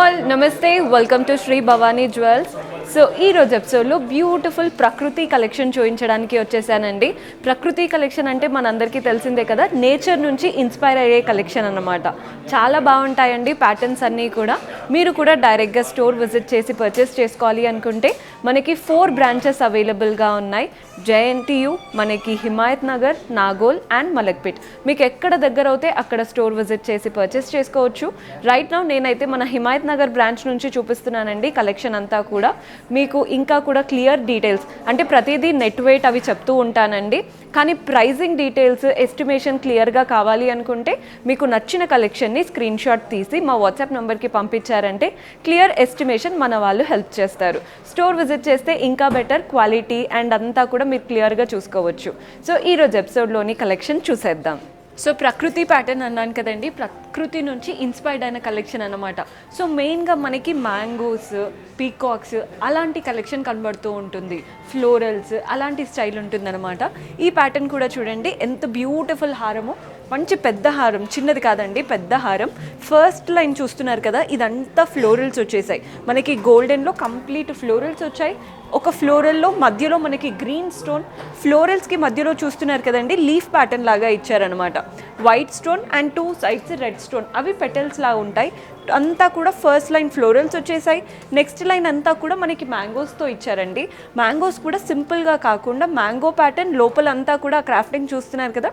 All నమస్తే, welcome to Shri Bhavani Jewels. So ఈ రోజు ఎపిసోడ్లో బ్యూటిఫుల్ ప్రకృతి కలెక్షన్ చూపించడానికి వచ్చేసానండి. ప్రకృతి కలెక్షన్ అంటే మనందరికీ తెలిసిందే కదా, నేచర్ నుంచి ఇన్స్పైర్ అయ్యే కలెక్షన్ అన్నమాట. చాలా బాగుంటాయండి ప్యాటర్న్స్ అన్నీ కూడా. మీరు కూడా డైరెక్ట్గా స్టోర్ విజిట్ చేసి పర్చేస్ చేసుకోవాలి అనుకుంటే మనకి 4 బ్రాంచెస్ అవైలబుల్గా ఉన్నాయి. జేఎన్టీయు, మనకి హిమాయత్ నగర్, నాగోల్ అండ్ మలక్పేట్. మీకు ఎక్కడ దగ్గర అవుతే అక్కడ స్టోర్ విజిట్ చేసి పర్చేస్ చేసుకోవచ్చు. రైట్ నౌ నేనైతే మన హిమాయత్ నగర్ బ్రాంచ్ నుంచి చూపిస్తున్నానండి కలెక్షన్ అంతా కూడా. మీకు ఇంకా కూడా క్లియర్ డీటెయిల్స్ అంటే ప్రతిదీ నెట్ వెయిట్ అవి చెప్తూ ఉంటానండి, కానీ ప్రైజింగ్ డీటెయిల్స్ ఎస్టిమేషన్ క్లియర్గా కావాలి అనుకుంటే మీకు నచ్చిన కలెక్షన్ని స్క్రీన్ షాట్ తీసి మా వాట్సాప్ నెంబర్కి పంపించారంటే క్లియర్ ఎస్టిమేషన్ మన వాళ్ళు హెల్ప్ చేస్తారు. స్టోర్ విజిట్ చేస్తే ఇంకా బెటర్ క్వాలిటీ అండ్ అంతా కూడా మీరు క్లియర్గా చూసుకోవచ్చు. సో ఈరోజు ఎపిసోడ్లోని కలెక్షన్ చూసేద్దాం. సో ప్రకృతి ప్యాటర్న్ అన్నాను కదండి, ప్రకృతి నుంచి ఇన్స్పైర్డ్ అయిన కలెక్షన్ అన్నమాట. సో మెయిన్గా మనకి మ్యాంగోస్, పీకాక్స్ అలాంటి కలెక్షన్ కనబడుతూ ఉంటుంది, ఫ్లోరల్స్ అలాంటి స్టైల్ ఉంటుందన్నమాట. ఈ ప్యాటర్న్ కూడా చూడండి ఎంత బ్యూటిఫుల్ హారమో, మంచి పెద్ద హారం, చిన్నది కాదండి పెద్ద హారం. ఫస్ట్ లైన్ చూస్తున్నారు కదా, ఇదంతా ఫ్లోరల్స్ వచ్చేసాయి మనకి. గోల్డెన్లో కంప్లీట్ ఫ్లోరల్స్ వచ్చాయి. ఒక ఫ్లోరల్లో మధ్యలో మనకి గ్రీన్ స్టోన్, ఫ్లోరల్స్కి మధ్యలో చూస్తున్నారు కదండి లీఫ్ ప్యాటర్న్ లాగా ఇచ్చారనమాట. White stone and 2 sides red stone, అవి పెటల్స్ లాగా ఉంటాయి. అంతా కూడా ఫస్ట్ లైన్ ఫ్లోరల్స్ వచ్చేసాయి. నెక్స్ట్ లైన్ అంతా కూడా మనకి మ్యాంగోస్తో ఇచ్చారండి. మ్యాంగోస్ కూడా సింపుల్గా కాకుండా మ్యాంగో ప్యాటర్న్ లోపల అంతా కూడా క్రాఫ్టింగ్ చూస్తున్నారు కదా,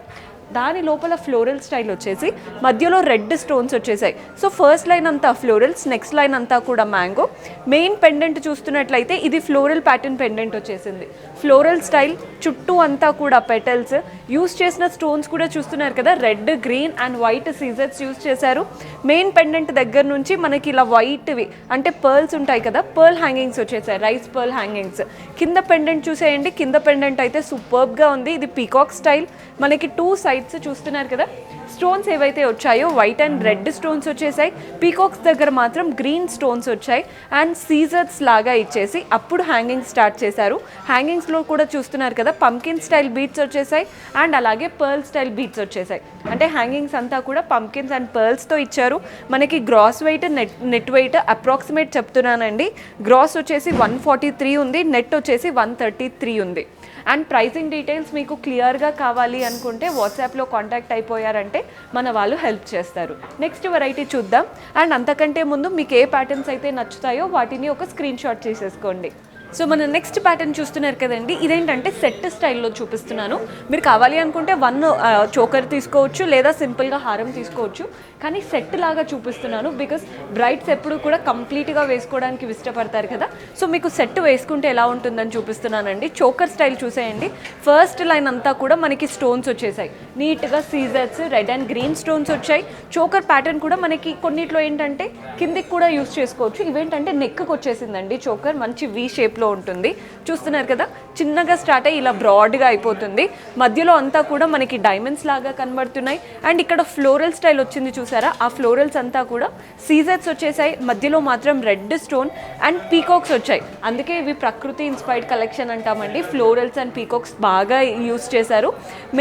దాని లోపల ఫ్లోరల్ స్టైల్ వచ్చేసి మధ్యలో రెడ్ స్టోన్స్ వచ్చేసాయి. సో ఫస్ట్ లైన్ అంతా ఫ్లోరల్స్, నెక్స్ట్ లైన్ అంతా కూడా మ్యాంగో. మెయిన్ పెండెంట్ చూస్తున్నట్లయితే ఇది ఫ్లోరల్ ప్యాటర్న్ పెండెంట్ వచ్చేసింది. ఫ్లోరల్ స్టైల్ చుట్టూ అంతా కూడా పెటల్స్ యూస్ చేసిన స్టోన్స్ కూడా చూస్తున్నారు కదా, రెడ్, గ్రీన్ అండ్ వైట్ సీజర్స్ యూస్ చేశారు. మెయిన్ పెండెంట్ దగ్గర నుంచి మనకి ఇలా వైట్వి అంటే పర్ల్స్ ఉంటాయి కదా, పర్ల్ హ్యాంగింగ్స్ వచ్చేసాయి, రైస్ పర్ల్ హ్యాంగింగ్స్. కింద పెండెంట్ చూసేయండి, కింద పెండెంట్ అయితే సూపర్బ్గా ఉంది. ఇది పీకాక్ స్టైల్, మనకి 2 సైడ్స్ చూస్తున్నారు కదా. స్టోన్స్ ఏవైతే వచ్చాయో వైట్ అండ్ రెడ్ స్టోన్స్ వచ్చేసాయి. పీకాక్స్ దగ్గర మాత్రం గ్రీన్ స్టోన్స్ వచ్చాయి అండ్ సీజర్స్ లాగా ఇచ్చేసి అప్పుడు హ్యాంగింగ్ స్టార్ట్ చేశారు. హ్యాంగింగ్స్లో కూడా చూస్తున్నారు కదా పంకిన్ స్టైల్ బీట్స్ వచ్చేసాయి అండ్ అలాగే పర్ల్ స్టైల్ బీట్స్ వచ్చేసాయి. అంటే హ్యాంగింగ్స్ అంతా కూడా పంకిన్స్ అండ్ పర్ల్స్తో ఇచ్చారు. మనకి gross weight, net weight approximate చెప్తున్నానండి. గ్రాస్ వచ్చేసి 143 ఉంది, నెట్ వచ్చేసి 133 ఉంది. అండ్ ప్రైసింగ్ డీటెయిల్స్ మీకు క్లియర్గా కావాలి అనుకుంటే వాట్సాప్లో కాంటాక్ట్ అయిపోయారంటే మన వాళ్ళు హెల్ప్ చేస్తారు. నెక్స్ట్ వెరైటీ చూద్దాం. అండ్ అంతకంటే ముందు మీకు ఏ ప్యాటర్న్స్ అయితే నచ్చుతాయో వాటిని ఒక స్క్రీన్ షాట్ చేసేసుకోండి. సో మన నెక్స్ట్ ప్యాటర్న్ చూస్తున్నారు కదండి, ఇదేంటంటే సెట్ స్టైల్లో చూపిస్తున్నాను. మీరు కావాలి అనుకుంటే 1 చోకర్ తీసుకోవచ్చు లేదా సింపుల్గా హారం తీసుకోవచ్చు, కానీ సెట్ లాగా చూపిస్తున్నాను బికాస్ బ్రైడ్స్ ఎప్పుడు కూడా కంప్లీట్గా వేసుకోవడానికి ఇష్టపడతారు కదా. సో మీకు సెట్ వేసుకుంటే ఎలా ఉంటుందని చూపిస్తున్నానండి. చోకర్ స్టైల్ చూసేయండి. ఫస్ట్ లైన్ అంతా కూడా మనకి స్టోన్స్ వచ్చేసాయి, నీట్గా సీజర్స్ రెడ్ అండ్ గ్రీన్ స్టోన్స్ వచ్చాయి. చోకర్ ప్యాటర్న్ కూడా మనకి కొన్నిట్లో ఏంటంటే కిందికి కూడా యూస్ చేసుకోవచ్చు. ఇవేంటంటే నెక్కి వచ్చేసిందండి చోకర్, మంచి వీ షేప్ ఉంటుంది. చూస్తున్నారు కదా, చిన్నగా స్టార్ట్ అయ్యి ఇలా బ్రాడ్గా అయిపోతుంది. మధ్యలో అంతా కూడా మనకి డైమండ్స్ లాగా కనబడుతున్నాయి. అండ్ ఇక్కడ ఫ్లోరల్ స్టైల్ వచ్చింది చూసారా, ఆ ఫ్లోరల్స్ అంతా కూడా సీజర్స్ వచ్చేసాయి. మధ్యలో మాత్రం రెడ్ స్టోన్ అండ్ పీకాక్స్ వచ్చాయి. అందుకే ఇవి ప్రకృతి ఇన్స్పైర్డ్ కలెక్షన్ అంటామండి. ఫ్లోరల్స్ అండ్ పీకాక్స్ బాగా యూస్ చేశారు.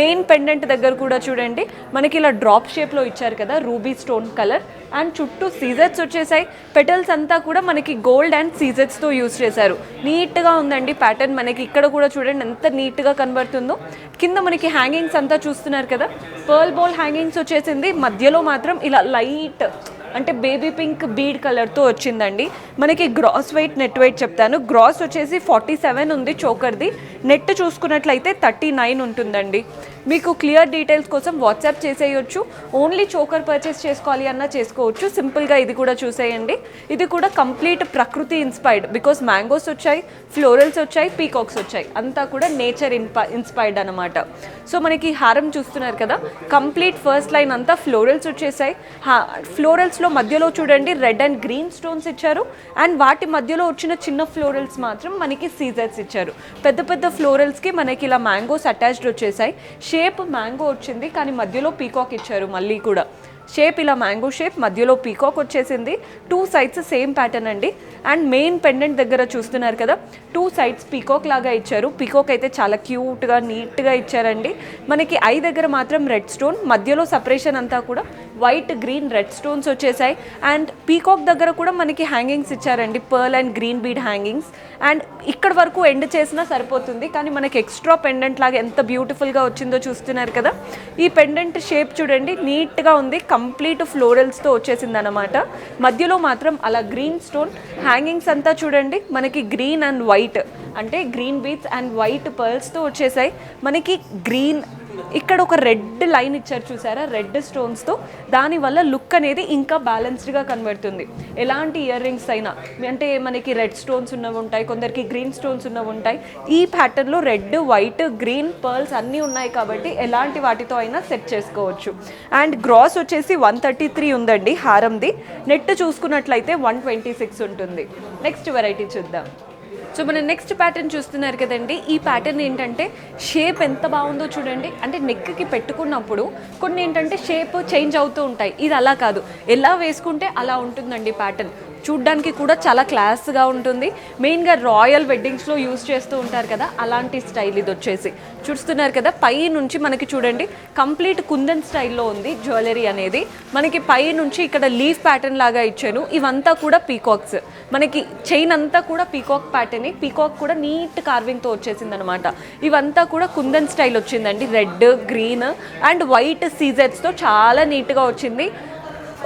మెయిన్ పెండెంట్ దగ్గర కూడా చూడండి మనకి ఇలా డ్రాప్ షేప్లో ఇచ్చారు కదా, రూబీ స్టోన్ కలర్ అండ్ చుట్టూ సీజర్స్ వచ్చేసాయి. పెటల్స్ అంతా కూడా మనకి గోల్డ్ అండ్ సీజర్స్తో యూస్ చేశారు. నీట్గా ఉందండి ప్యాటర్న్. మనకి ఇక్కడ కూడా చూడండి ఎంత నీట్గా కనబడుతుందో. కింద మనకి హ్యాంగింగ్స్ అంతా చూస్తున్నారు కదా, పర్ల్ బోల్ హ్యాంగింగ్స్ వచ్చేసింది. మధ్యలో మాత్రం ఇలా లైట్ అంటే బేబీ పింక్ బీడ్ కలర్తో వచ్చిందండి. మనకి గ్రాస్ వెయిట్, నెట్ వెయిట్ చెప్తాను. గ్రాస్ వచ్చేసి 47 ఉంది చోకర్ది, నెట్ చూసుకున్నట్లయితే 39 ఉంటుందండి. మీకు క్లియర్ డీటెయిల్స్ కోసం వాట్సాప్ చేసేయచ్చు. ఓన్లీ చోకర్ పర్చేస్ చేసుకోవాలి అన్నా చేసుకోవచ్చు. సింపుల్గా ఇది కూడా చూసేయండి. ఇది కూడా కంప్లీట్ ప్రకృతి ఇన్స్పైర్డ్ బికాస్ మ్యాంగోస్ వచ్చాయి, ఫ్లోరల్స్ వచ్చాయి, పీకాక్స్ వచ్చాయి, అంతా కూడా నేచర్ ఇన్స్పైర్డ్ అనమాట. సో మనకి హారం చూస్తున్నారు కదా, కంప్లీట్ ఫస్ట్ లైన్ అంతా ఫ్లోరల్స్ వచ్చేసాయి. ఫ్లోరల్స్లో మధ్యలో చూడండి రెడ్ అండ్ గ్రీన్ స్టోన్స్ ఇచ్చారు అండ్ వాటి మధ్యలో వచ్చిన చిన్న ఫ్లోరల్స్ మాత్రం మనకి సీజర్స్ ఇచ్చారు. పెద్ద పెద్ద ఫ్లోరల్స్కి మనకి ఇలా మ్యాంగోస్ అటాచ్డ్ వచ్చేసాయి. షేప్ మ్యాంగో వచ్చింది కానీ మధ్యలో పీకాక్ ఇచ్చారు. మళ్ళీ కూడా షేప్ ఇలా మ్యాంగో షేప్, మధ్యలో పీకాక్ వచ్చేసింది. 2 సైడ్స్ సేమ్ ప్యాటర్న్ అండి. అండ్ మెయిన్ పెండెంట్ దగ్గర చూస్తున్నారు కదా, 2 సైడ్స్ పీకాక్ లాగా ఇచ్చారు. పీకాక్ అయితే చాలా క్యూట్గా నీట్గా ఇచ్చారండి. మనకి ఐ దగ్గర మాత్రం రెడ్ స్టోన్, మధ్యలో సపరేషన్ అంతా కూడా వైట్ గ్రీన్ రెడ్ స్టోన్స్ వచ్చేసాయి. అండ్ పీకాక్ దగ్గర కూడా మనకి హ్యాంగింగ్స్ ఇచ్చారండి, pearl and green bead hangings. And ఇక్కడ వరకు ఎండ్ చేసినా సరిపోతుంది, కానీ మనకి ఎక్స్ట్రా పెండెంట్ లాగా ఎంత బ్యూటిఫుల్గా వచ్చిందో చూస్తున్నారు కదా. ఈ పెండెంట్ షేప్ చూడండి, నీట్గా ఉంది, కంప్లీట్ ఫ్లోరల్స్తో వచ్చేసింది అనమాట. మధ్యలో మాత్రం అలా గ్రీన్ స్టోన్ హ్యాంగింగ్స్ అంతా చూడండి మనకి గ్రీన్ అండ్ వైట్, అంటే గ్రీన్ బీడ్స్ అండ్ వైట్ పర్ల్స్తో వచ్చేసాయి. మనకి గ్రీన్ ఇక్కడ ఒక రెడ్ లైన్ ఇచ్చారు చూసారా, రెడ్ స్టోన్స్తో. దానివల్ల లుక్ అనేది ఇంకా బ్యాలెన్స్డ్గా కనబడుతుంది. ఎలాంటి ఇయర్ రింగ్స్ అయినా, అంటే మనకి రెడ్ స్టోన్స్ ఉన్నవి ఉంటాయి, కొందరికి గ్రీన్ స్టోన్స్ ఉన్నవి ఉంటాయి. ఈ ప్యాటర్న్లో రెడ్, వైట్, గ్రీన్ పర్ల్స్ అన్నీ ఉన్నాయి కాబట్టి ఎలాంటి వాటితో అయినా సెట్ చేసుకోవచ్చు. అండ్ గ్రాస్ వచ్చేసి 133 ఉందండి హారంది. నెట్ చూసుకున్నట్లయితే 126 ఉంటుంది. నెక్స్ట్ వెరైటీ చూద్దాం. సో మనం నెక్స్ట్ ప్యాటర్న్ చూస్తున్నారు కదండి. ఈ ప్యాటర్న్ ఏంటంటే షేప్ ఎంత బాగుందో చూడండి. అంటే నెక్కి పెట్టుకున్నప్పుడు కొన్ని ఏంటంటే షేప్ చేంజ్ అవుతూ ఉంటాయి, ఇది అలా కాదు, ఎలా వేసుకుంటే అలా ఉంటుందండి ప్యాటర్న్. చూడ్డానికి కూడా చాలా క్లాస్గా ఉంటుంది. మెయిన్గా రాయల్ వెడ్డింగ్స్లో యూజ్ చేస్తూ ఉంటారు కదా, అలాంటి స్టైల్ ఇది వచ్చేసి. చూస్తున్నారు కదా, పై నుంచి మనకి చూడండి కంప్లీట్ కుందన్ స్టైల్లో ఉంది జ్యువెలరీ అనేది. మనకి పై నుంచి ఇక్కడ లీఫ్ ప్యాటర్న్ లాగా ఇచ్చాను. ఇవంతా కూడా పీకాక్స్, మనకి చైన్ అంతా కూడా పీకాక్ ప్యాటర్న్. పీకాక్ కూడా నీట్ కార్వింగ్తో వచ్చేసింది అనమాట. ఇవంతా కూడా కుందన్ స్టైల్ వచ్చిందండి, రెడ్, గ్రీన్ అండ్ వైట్ సీజెట్స్తో చాలా నీట్గా వచ్చింది.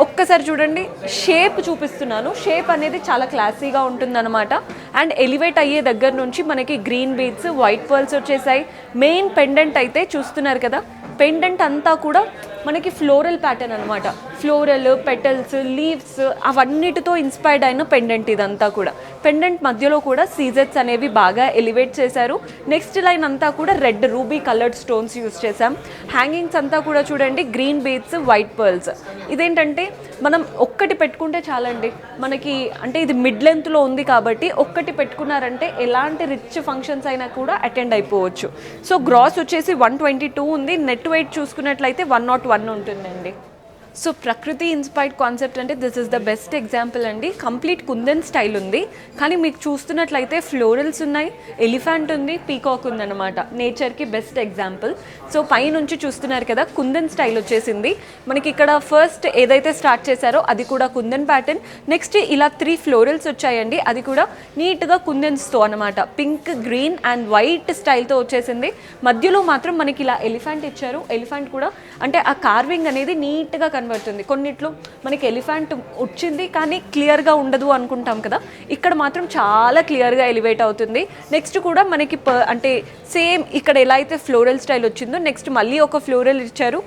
ఒక్కసారి చూడండి, షేప్ చూపిస్తున్నాను. షేప్ అనేది చాలా క్లాసీగా ఉంటుందన్నమాట. అండ్ ఎలివేట్ అయ్యే దగ్గర నుంచి మనకి గ్రీన్ బీడ్స్, వైట్ పర్ల్స్ వచ్చేసాయి. మెయిన్ పెండెంట్ అయితే చూస్తున్నారు కదా, పెండెంట్ అంతా కూడా మనకి ఫ్లోరల్ ప్యాటర్న్ అనమాట. ఫ్లోరల్, పెటల్స్, లీవ్స్ అవన్నిటితో ఇన్స్పైర్డ్ అయిన పెండెంట్ ఇదంతా కూడా. పెండెంట్ మధ్యలో కూడా సీజెట్స్ అనేవి బాగా ఎలివేట్ చేశారు. నెక్స్ట్ లైన్ అంతా కూడా red ruby coloured stones use చేసాం. హ్యాంగింగ్స్ అంతా కూడా చూడండి గ్రీన్ బీడ్స్, వైట్ పర్ల్స్. ఇదేంటంటే మనం ఒక్కటి పెట్టుకుంటే చాలండి మనకి, అంటే ఇది మిడ్ లెంత్లో ఉంది కాబట్టి ఒక్కటి పెట్టుకున్నారంటే ఎలాంటి రిచ్ ఫంక్షన్స్ అయినా కూడా అటెండ్ అయిపోవచ్చు. సో గ్రాస్ వచ్చేసి 122 ఉంది. నెట్ వెయిట్ చూసుకున్నట్లయితే 101 ఉంటుందండి. సో ప్రకృతి ఇన్స్పైర్డ్ కాన్సెప్ట్ అంటే this is the best example అండి. కంప్లీట్ కుందన్ స్టైల్ ఉంది, కానీ మీకు చూస్తున్నట్లయితే ఫ్లోరల్స్ ఉన్నాయి, ఎలిఫెంట్ ఉంది, పీకాక్ ఉందన్నమాట. నేచర్కి బెస్ట్ ఎగ్జాంపుల్. సో పైనుంచి చూస్తున్నారు కదా, కుందన్ స్టైల్ వచ్చేసింది మనకి. ఇక్కడ ఫస్ట్ ఏదైతే స్టార్ట్ చేశారో అది కూడా కుందన్ ప్యాటర్న్. నెక్స్ట్ ఇలా 3 ఫ్లోరల్స్ వచ్చాయండి, అది కూడా నీట్గా కుందన్స్తో అనమాట. పింక్, గ్రీన్ అండ్ వైట్ స్టైల్తో వచ్చేసింది. మధ్యలో మాత్రం మనకి ఇలా ఎలిఫెంట్ ఇచ్చారు. ఎలిఫెంట్ కూడా అంటే ఆ కార్వింగ్ అనేది నీట్గా కనబడుతుంది. కొన్నిట్లో మనకి ఎలిఫెంట్ వచ్చింది కానీ క్లియర్గా ఉండదు అనుకుంటాం కదా, ఇక్కడ మాత్రం చాలా క్లియర్గా ఎలివేట్ అవుతుంది. నెక్స్ట్ కూడా మనకి అంటే సేమ్ ఇక్కడ ఎలా అయితే ఫ్లోరల్ స్టైల్ వచ్చిందో నెక్స్ట్ మళ్ళీ ఒక ఫ్లోరల్ ఇచ్చారు.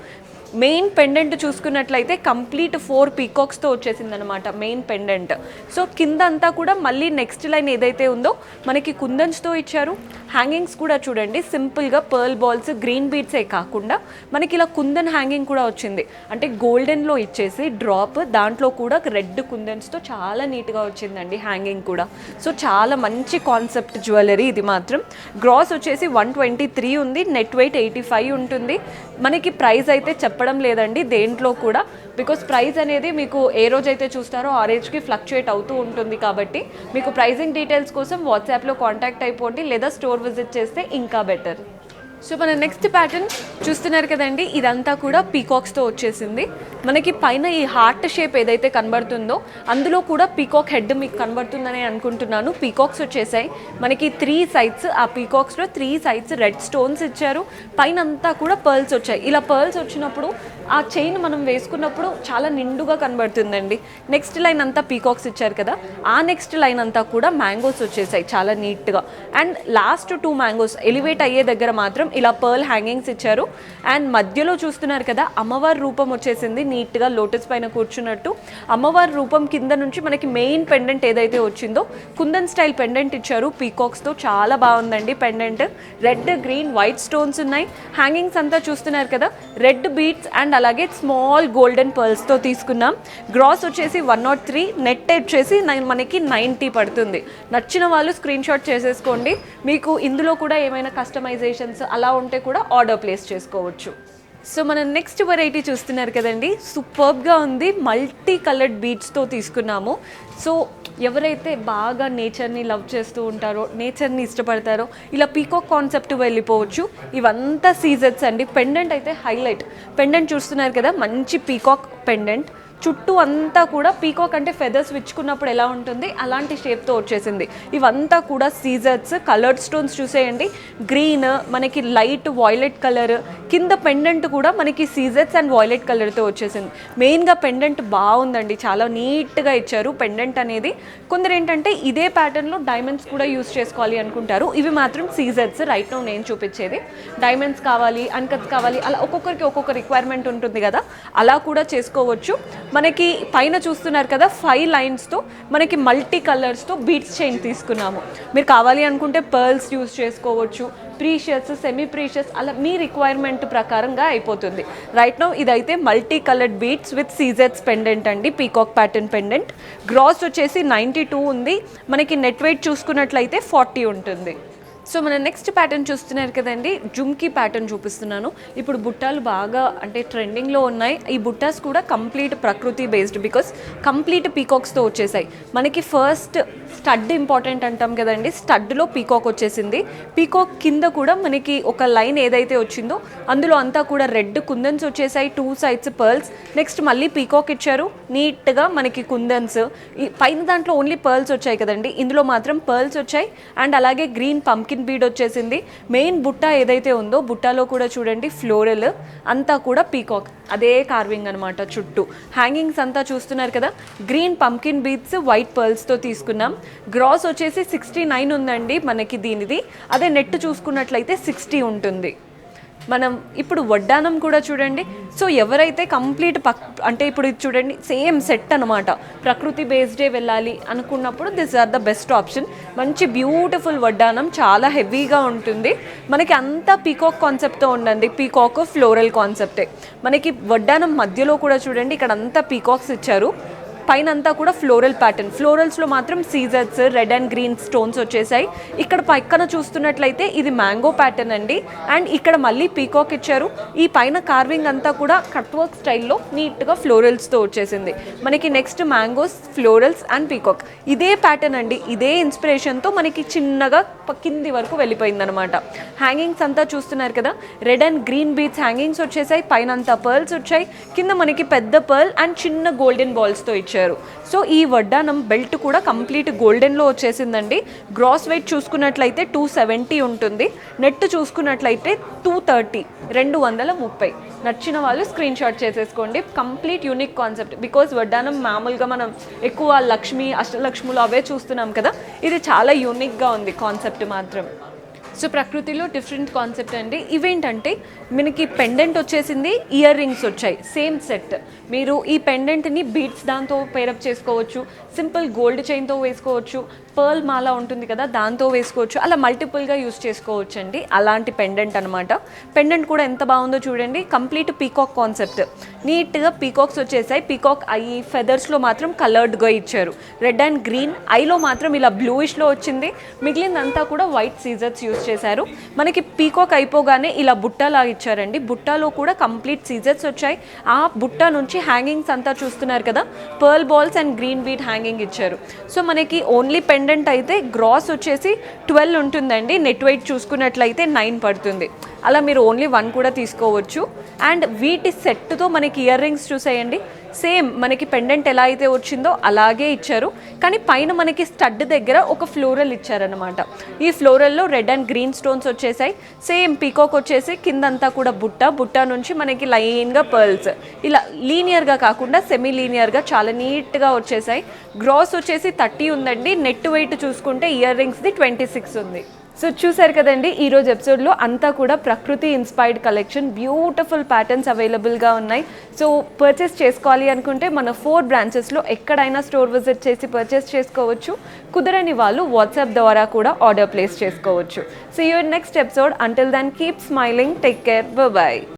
మెయిన్ పెండెంట్ చూసుకున్నట్లయితే కంప్లీట్ 4 పీకాక్స్తో వచ్చేసింది అనమాట మెయిన్ పెండెంట్. సో కింద అంతా కూడా మళ్ళీ నెక్స్ట్ లైన్ ఏదైతే ఉందో మనకి కుందన్స్తో ఇచ్చారు. హ్యాంగింగ్స్ కూడా చూడండి సింపుల్గా పర్ల్ బాల్స్, గ్రీన్ బీడ్సే కాకుండా మనకి ఇలా కుందన్ హ్యాంగింగ్ కూడా వచ్చింది. అంటే గోల్డెన్లో ఇచ్చేసి డ్రాప్, దాంట్లో కూడా రెడ్ కుందన్స్తో చాలా నీట్గా వచ్చిందండి హ్యాంగింగ్ కూడా. సో చాలా మంచి కాన్సెప్ట్ జ్యువెలరీ ఇది మాత్రం. గ్రాస్ వచ్చేసి 123 ఉంది, నెట్ వెయిట్ 85 ఉంటుంది. మనకి ప్రైస్ అయితే చెప్పడం లేదండి దేంట్లో కూడా, బికాస్ ప్రైస్ అనేది మీకు ఏ రోజైతే చూస్తారో ఆ రేజ్కి ఫ్లక్చుయేట్ అవుతూ ఉంటుంది. కాబట్టి మీకు ప్రైజింగ్ డీటెయిల్స్ కోసం వాట్సాప్లో కాంటాక్ట్ అయిపోండి, లేదా స్టోర్ విజిట్ చేస్తే ఇంకా బెటర్. సో మన నెక్స్ట్ ప్యాటర్న్ చూస్తున్నారు కదండి, ఇదంతా కూడా పీకాక్స్తో వచ్చేసింది. మనకి పైన ఈ హార్ట్ షేప్ ఏదైతే కనబడుతుందో అందులో కూడా పీకాక్ హెడ్ మీకు కనబడుతుందని అనుకుంటున్నాను. పీకాక్స్ వచ్చేసాయి మనకి 3 సైడ్స్. ఆ పీకాక్స్లో 3 సైడ్స్ రెడ్ స్టోన్స్ ఇచ్చారు. పైన అంతా కూడా పర్ల్స్ వచ్చాయి. ఇలా పర్ల్స్ వచ్చినప్పుడు ఆ చైన్ మనం వేసుకున్నప్పుడు చాలా నిండుగా కనబడుతుందండి. నెక్స్ట్ లైన్ అంతా పీకాక్స్ ఇచ్చారు కదా, ఆ నెక్స్ట్ లైన్ అంతా కూడా మ్యాంగోస్ వచ్చేసాయి చాలా నీట్గా. అండ్ లాస్ట్ 2 మ్యాంగోస్ ఎలివేట్ అయ్యే దగ్గర మాత్రం ఇలా పర్ల్ హ్యాంగింగ్స్ ఇచ్చారు. అండ్ మధ్యలో చూస్తున్నారు కదా అమ్మవారి రూపం వచ్చేసింది నీట్గా లోటస్ పైన కూర్చున్నట్టు. అమ్మవారి రూపం కింద నుంచి మనకి మెయిన్ పెండెంట్ ఏదైతే వచ్చిందో కుందన్ స్టైల్ పెండెంట్ ఇచ్చారు పీకాక్స్తో. చాలా బాగుందండి pendant. Red, green, white stones ఉన్నాయి. హ్యాంగింగ్స్ అంతా చూస్తున్నారు కదా, రెడ్ బీడ్స్ అండ్ అలాగే స్మాల్ గోల్డెన్ పర్ల్స్తో తీసుకున్నాం. గ్రాస్ వచ్చేసి 103, నెట్ వచ్చేసి మనకి 90 పడుతుంది. నచ్చిన వాళ్ళు స్క్రీన్ షాట్ చేసేసుకోండి. మీకు ఇందులో కూడా ఏమైనా కస్టమైజేషన్స్ అలా ఉంటే కూడా ఆర్డర్ ప్లేస్ చేసుకోవచ్చు. సో మనం నెక్స్ట్ వెరైటీ చూస్తున్నారు కదండి, సూపర్బ్గా ఉంది. మల్టీ కలర్డ్ బీడ్స్తో తీసుకున్నాము. సో ఎవరైతే బాగా నేచర్ని లవ్ చేస్తూ ఉంటారో, నేచర్ని ఇష్టపడతారో ఇలా పీకాక్ కాన్సెప్ట్ వెళ్ళిపోవచ్చు. ఇవంతా సీజెట్స్ అండి. పెండెంట్ అయితే హైలైట్. పెండెంట్ చూస్తున్నారు కదా, మంచి పీకాక్ పెండెంట్. చుట్టూ అంతా కూడా పీకాక్ అంటే ఫెదర్స్ విచ్చుకున్నప్పుడు ఎలా ఉంటుంది అలాంటి షేప్తో వచ్చేసింది. ఇవంతా కూడా సీజర్స్. కలర్డ్ స్టోన్స్ చూసేయండి, గ్రీన్, మనకి లైట్ వాయిలెట్ కలర్. కింద పెండెంట్ కూడా మనకి సీజర్స్ అండ్ వాయిలెట్ కలర్తో వచ్చేసింది. మెయిన్గా పెండెంట్ బాగుందండి, చాలా నీట్గా ఇచ్చారు పెండెంట్ అనేది. కొందరు ఏంటంటే ఇదే ప్యాటర్న్లో డైమండ్స్ కూడా యూస్ చేసుకోవాలి అనుకుంటారు. ఇవి మాత్రం సీజర్స్. రైట్ నౌ నేను చూపించేది డైమండ్స్ కావాలి, అన్కట్స్ కావాలి, అలా ఒక్కొక్కరికి ఒక్కొక్క రిక్వైర్మెంట్ ఉంటుంది కదా, అలా కూడా చేసుకోవచ్చు. మనకి పైన చూస్తున్నారు కదా 5 లైన్స్తో మనకి మల్టీ కలర్స్తో బీడ్స్ చైన్ తీసుకున్నాము. మీరు కావాలి అనుకుంటే పర్ల్స్ యూస్ చేసుకోవచ్చు, ప్రీషియస్, సెమీ ప్రీషియస్, అలా మీ రిక్వైర్మెంట్ ప్రకారంగా అయిపోతుంది. రైట్ నౌ ఇదైతే మల్టీ కలర్డ్ బీడ్స్ విత్ సీజెట్స్ పెండెంట్ అండి, పీకాక్ ప్యాటర్న్ పెండెంట్. గ్రాస్ వచ్చేసి 92 ఉంది. మనకి నెట్ వెయిట్ చూసుకున్నట్లయితే 40 ఉంటుంది. సో మన నెక్స్ట్ ప్యాటర్న్ చూస్తున్నారు కదండి, జుమ్కీ ప్యాటర్న్ చూపిస్తున్నాను. ఇప్పుడు బుట్టాలు బాగా అంటే ట్రెండింగ్లో ఉన్నాయి. ఈ బుట్టాస్ కూడా కంప్లీట్ ప్రకృతి బేస్డ్, బికాస్ కంప్లీట్ పీకాక్స్తో వచ్చేసాయి. మనకి ఫస్ట్ స్టడ్ ఇంపార్టెంట్ అంటాం కదండి, స్టడ్లో పీకాక్ వచ్చేసింది. పీకాక్ కింద కూడా మనకి ఒక లైన్ ఏదైతే వచ్చిందో అందులో అంతా కూడా రెడ్ కుందన్స్ వచ్చేసాయి, 2 సైడ్స్ పర్ల్స్. నెక్స్ట్ మళ్ళీ పీకాక్ ఇచ్చారు, నీట్గా మనకి కుందన్స్. ఈ పైన దాంట్లో ఓన్లీ పర్ల్స్ వచ్చాయి కదండి, ఇందులో మాత్రం పర్ల్స్ వచ్చాయి. అండ్ అలాగే గ్రీన్ పంకిన్ బీడ్ వచ్చేసింది. మెయిన్ బుట్ట ఏదైతే ఉందో బుట్టాలో కూడా చూడండి ఫ్లోరల్ అంతా కూడా పీకాక్, అదే కార్వింగ్ అనమాట. చుట్టూ హ్యాంగింగ్స్ అంతా చూస్తున్నారు కదా, గ్రీన్ పంకిన్ బీడ్స్ వైట్ పర్ల్స్తో తీసుకున్నాం. గ్రాస్ వచ్చేసి 69 ఉందండి మనకి దీనిది. అదే నెట్ చూసుకున్నట్లయితే 60 ఉంటుంది. మనం ఇప్పుడు వడ్డానం కూడా చూడండి. సో ఎవరైతే కంప్లీట్ అంటే ఇప్పుడు ఇది చూడండి సేమ్ సెట్ అనమాట, ప్రకృతి బేస్డే వెళ్ళాలి అనుకున్నప్పుడు this are the best option. మంచి బ్యూటిఫుల్ వడ్డానం, చాలా హెవీగా ఉంటుంది. మనకి అంతా పీకాక్ కాన్సెప్ట్తో ఉండండి, పీకాక్ ఫ్లోరల్ కాన్సెప్టే. మనకి వడ్డానం మధ్యలో కూడా చూడండి ఇక్కడ అంతా పీకాక్స్ ఇచ్చారు. పైన అంతా కూడా ఫ్లోరల్ ప్యాటర్న్. ఫ్లోరల్స్లో మాత్రం సీజర్స్, రెడ్ అండ్ గ్రీన్ స్టోన్స్ వచ్చేసాయి. ఇక్కడ పక్కన చూస్తున్నట్లయితే ఇది మ్యాంగో ప్యాటర్న్ అండి. అండ్ ఇక్కడ మళ్ళీ పీకాక్ ఇచ్చారు. ఈ పైన కార్వింగ్ అంతా కూడా కట్ వర్క్ స్టైల్లో నీట్గా ఫ్లోరల్స్తో వచ్చేసింది. మనకి next mangoes, florals and peacock ఇదే ప్యాటర్న్ అండి. ఇదే ఇన్స్పిరేషన్తో మనకి చిన్నగా కింది వరకు వెళ్ళిపోయింది అనమాట. హ్యాంగింగ్స్ అంతా చూస్తున్నారు కదా, red and green beads hangings వచ్చేసాయి. పైన అంతా పర్ల్స్ వచ్చాయి, కింద మనకి పెద్ద పర్ల్ అండ్ చిన్న గోల్డెన్ బాల్స్తో ఇచ్చారు. సో ఈ వడ్డానం బెల్ట్ కూడా కంప్లీట్ గోల్డెన్లో వచ్చేసిందండి. గ్రాస్ వెయిట్ చూసుకున్నట్లయితే 270 ఉంటుంది. నెట్ చూసుకున్నట్లయితే 230, 230. నచ్చిన వాళ్ళు స్క్రీన్ షాట్ చేసేసుకోండి. కంప్లీట్ యూనిక్ కాన్సెప్ట్, బికాజ్ వడ్డానం మామూలుగా మనం ఎక్కువ లక్ష్మి, అష్టలక్ష్ములు అవే చూస్తున్నాం కదా, ఇది చాలా యూనిక్గా ఉంది కాన్సెప్ట్ మాత్రం. సో ప్రకృతిలో డిఫరెంట్ కాన్సెప్ట్ అండి. ఇవేంటంటే మనకి పెండెంట్ వచ్చేసింది, ఇయర్ రింగ్స్ వచ్చాయి, సేమ్ సెట్. మీరు ఈ పెండెంట్ని బీడ్స్ దాంతో పేరప్ చేసుకోవచ్చు, సింపుల్ గోల్డ్ చైన్తో వేసుకోవచ్చు, పర్ల్ మాల ఉంటుంది కదా దాంతో వేసుకోవచ్చు, అలా మల్టిపుల్గా యూస్ చేసుకోవచ్చు అండి. అలాంటి పెండెంట్ అనమాట. పెండెంట్ కూడా ఎంత బాగుందో చూడండి, కంప్లీట్ పీకాక్ కాన్సెప్ట్. నీట్గా పీకాక్స్ వచ్చేసాయి. పీకాక్ ఐ ఫెదర్స్లో మాత్రం కలర్డ్గా ఇచ్చారు, రెడ్ అండ్ గ్రీన్. ఐలో మాత్రం ఇలా బ్లూయిష్లో వచ్చింది. మిగిలిందంతా కూడా వైట్ సీజర్స్ యూస్ చేశారు. మనకి పీకాక్ అయిపోగానే ఇలా బుట్టలా ఇచ్చారండి. బుట్టలో కూడా కంప్లీట్ సీజర్స్ వచ్చాయి. ఆ బుట్ట నుంచి హ్యాంగింగ్స్ అంతా చూస్తున్నారు కదా, pearl balls and green bead hanging ఇచ్చారు. సో మనకి ఓన్లీ పెండెంట్ అయితే గ్రాస్ వచ్చేసి 12 ఉంటుందండి. నెట్ వెయిట్ చూసుకున్నట్లయితే 9 పడుతుంది. అలా మీరు ఓన్లీ 1 కూడా తీసుకోవచ్చు. అండ్ వీటి సెట్తో మనకి ఇయర్ రింగ్స్ చూసేయండి, సేమ్ మనకి పెండెంట్ ఎలా అయితే వచ్చిందో అలాగే ఇచ్చారు. కానీ పైన మనకి స్టడ్ దగ్గర ఒక ఫ్లోరల్ ఇచ్చారనమాట. ఈ ఫ్లోరల్లో రెడ్ అండ్ గ్రీన్ స్టోన్స్ వచ్చేసాయి. సేమ్ పీకాక్ వచ్చేసి కిందంతా కూడా బుట్ట నుంచి మనకి లైన్గా పర్ల్స్, ఇలా లీనియర్గా కాకుండా సెమీ లీనియర్గా చాలా నీట్గా వచ్చేసాయి. గ్రాస్ వచ్చేసి 30 ఉందండి. నెట్ వెయిట్ చూసుకుంటే ఇయర్ రింగ్స్ది 26 ఉంది. సో చూసారు కదండి, ఈరోజు ఎపిసోడ్లో అంతా కూడా ప్రకృతి ఇన్స్పైర్డ్ కలెక్షన్, బ్యూటిఫుల్ ప్యాటర్న్స్ అవైలబుల్గా ఉన్నాయి. సో పర్చేస్ చేసుకోవాలి అనుకుంటే మన 4 బ్రాంచెస్లో ఎక్కడైనా స్టోర్ విజిట్ చేసి పర్చేస్ చేసుకోవచ్చు. కుదరని వాళ్ళు వాట్సాప్ ద్వారా కూడా ఆర్డర్ ప్లేస్ చేసుకోవచ్చు. See you in next episode. Until then keep smiling, take care, by.